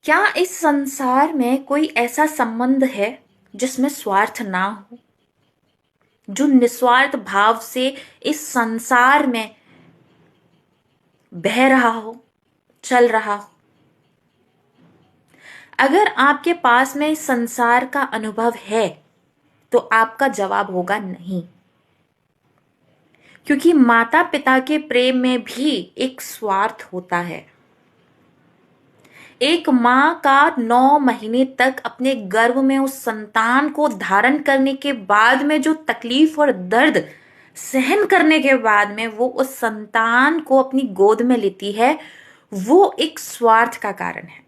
क्या इस संसार में कोई ऐसा संबंध है जिसमें स्वार्थ ना हो, जो निस्वार्थ भाव से इस संसार में बह रहा हो, चल रहा हो? अगर आपके पास में इस संसार का अनुभव है तो आपका जवाब होगा नहीं, क्योंकि माता पिता के प्रेम में भी एक स्वार्थ होता है। एक माँ का 9 महीने तक अपने गर्भ में उस संतान को धारण करने के बाद में जो तकलीफ और दर्द सहन करने के बाद में वो उस संतान को अपनी गोद में लेती है, वो एक स्वार्थ का कारण है।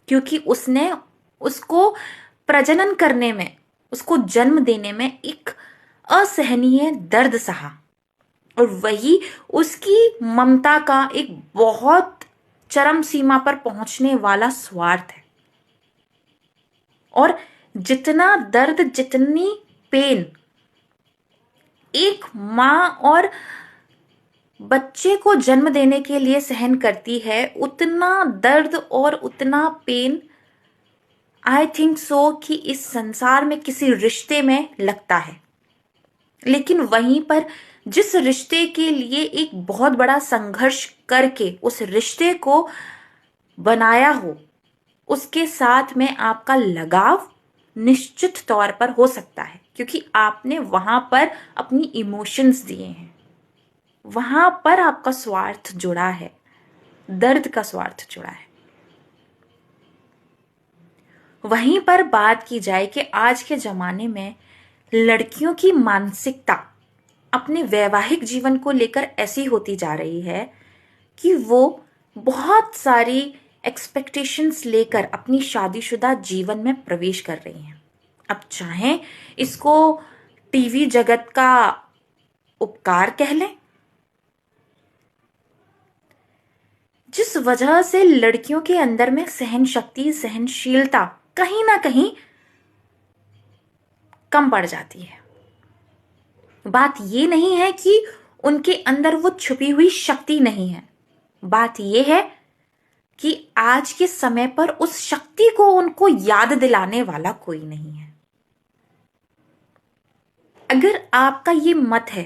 क्योंकि उसने उसको प्रजनन करने में, उसको जन्म देने में एक असहनीय दर्द सहा, और वही उसकी ममता का एक बहुत चरम सीमा पर पहुंचने वाला स्वार्थ है। और जितना दर्द, जितनी पेन एक माँ और बच्चे को जन्म देने के लिए सहन करती है, उतना दर्द और उतना पेन आई थिंक सो कि इस संसार में किसी रिश्ते में लगता है। लेकिन वहीं पर जिस रिश्ते के लिए एक बहुत बड़ा संघर्ष करके उस रिश्ते को बनाया हो, उसके साथ में आपका लगाव निश्चित तौर पर हो सकता है, क्योंकि आपने वहां पर अपनी इमोशंस दिए हैं, वहां पर आपका स्वार्थ जुड़ा है, दर्द का स्वार्थ जुड़ा है। वहीं पर बात की जाए कि आज के जमाने में लड़कियों की मानसिकता अपने वैवाहिक जीवन को लेकर ऐसी होती जा रही है कि वो बहुत सारी एक्सपेक्टेशंस लेकर अपनी शादीशुदा जीवन में प्रवेश कर रही हैं। अब चाहे इसको टीवी जगत का उपकार कह लें, जिस वजह से लड़कियों के अंदर में सहन शक्ति, सहनशीलता कहीं ना कहीं कम पड़ जाती है। बात ये नहीं है कि उनके अंदर वो छुपी हुई शक्ति नहीं है, बात ये है कि आज के समय पर उस शक्ति को उनको याद दिलाने वाला कोई नहीं है। अगर आपका ये मत है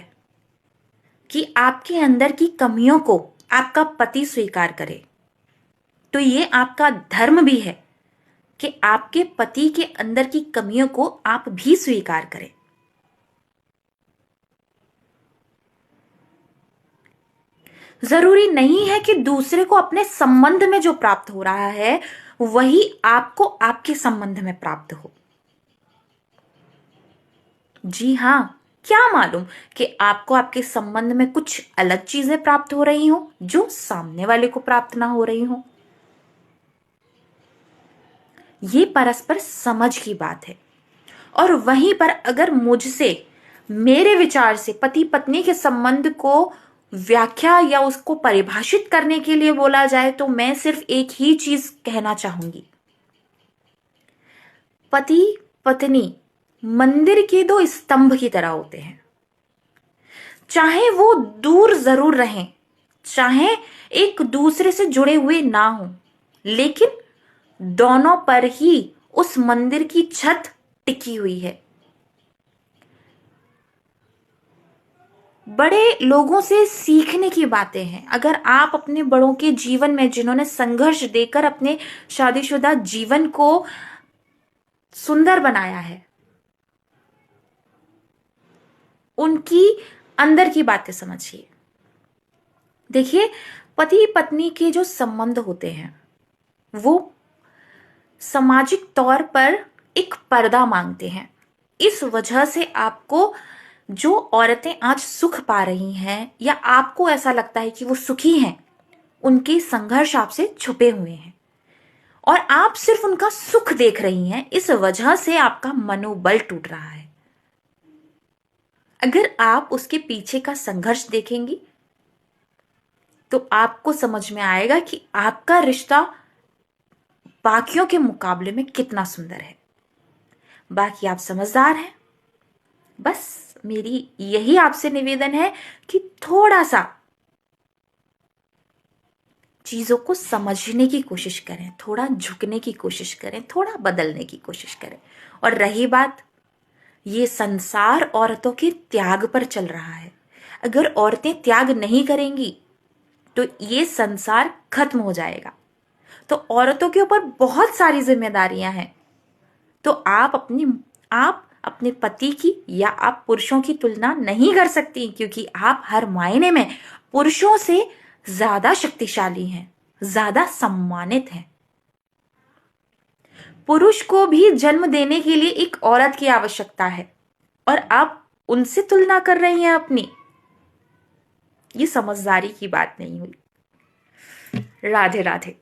कि आपके अंदर की कमियों को आपका पति स्वीकार करे, तो ये आपका धर्म भी है कि आपके पति के अंदर की कमियों को आप भी स्वीकार करें। जरूरी नहीं है कि दूसरे को अपने संबंध में जो प्राप्त हो रहा है वही आपको आपके संबंध में प्राप्त हो। जी हां, क्या मालूम कि आपको आपके संबंध में कुछ अलग चीजें प्राप्त हो रही हो जो सामने वाले को प्राप्त ना हो रही हो। ये परस्पर समझ की बात है। और वहीं पर अगर मुझसे मेरे विचार से पति पत्नी के संबंध को व्याख्या या उसको परिभाषित करने के लिए बोला जाए तो मैं सिर्फ एक ही चीज कहना चाहूंगी। पति पत्नी मंदिर के दो स्तंभ की तरह होते हैं। चाहे वो दूर जरूर रहें, चाहे एक दूसरे से जुड़े हुए ना हो, लेकिन दोनों पर ही उस मंदिर की छत टिकी हुई है। बड़े लोगों से सीखने की बातें हैं। अगर आप अपने बड़ों के जीवन में, जिन्होंने संघर्ष देकर अपने शादीशुदा जीवन को सुंदर बनाया है, उनकी अंदर की बातें समझिए। देखिए, पति पत्नी के जो संबंध होते हैं वो सामाजिक तौर पर एक पर्दा मांगते हैं। इस वजह से आपको जो औरतें आज सुख पा रही हैं या आपको ऐसा लगता है कि वो सुखी हैं, उनके संघर्ष आपसे छुपे हुए हैं और आप सिर्फ उनका सुख देख रही हैं। इस वजह से आपका मनोबल टूट रहा है। अगर आप उसके पीछे का संघर्ष देखेंगी तो आपको समझ में आएगा कि आपका रिश्ता बाकियों के मुकाबले में कितना सुंदर है। बाकी आप समझदार हैं। बस मेरी यही आपसे निवेदन है कि थोड़ा सा चीजों को समझने की कोशिश करें, थोड़ा झुकने की कोशिश करें, थोड़ा बदलने की कोशिश करें। और रही बात, ये संसार औरतों के त्याग पर चल रहा है। अगर औरतें त्याग नहीं करेंगी तो ये संसार खत्म हो जाएगा। तो औरतों के ऊपर बहुत सारी जिम्मेदारियां हैं। तो आप अपने पति की या आप पुरुषों की तुलना नहीं कर सकती, क्योंकि आप हर मायने में पुरुषों से ज्यादा शक्तिशाली हैं, ज्यादा सम्मानित हैं। पुरुष को भी जन्म देने के लिए एक औरत की आवश्यकता है, और आप उनसे तुलना कर रही हैं अपनी। ये समझदारी की बात नहीं हुई। राधे राधे।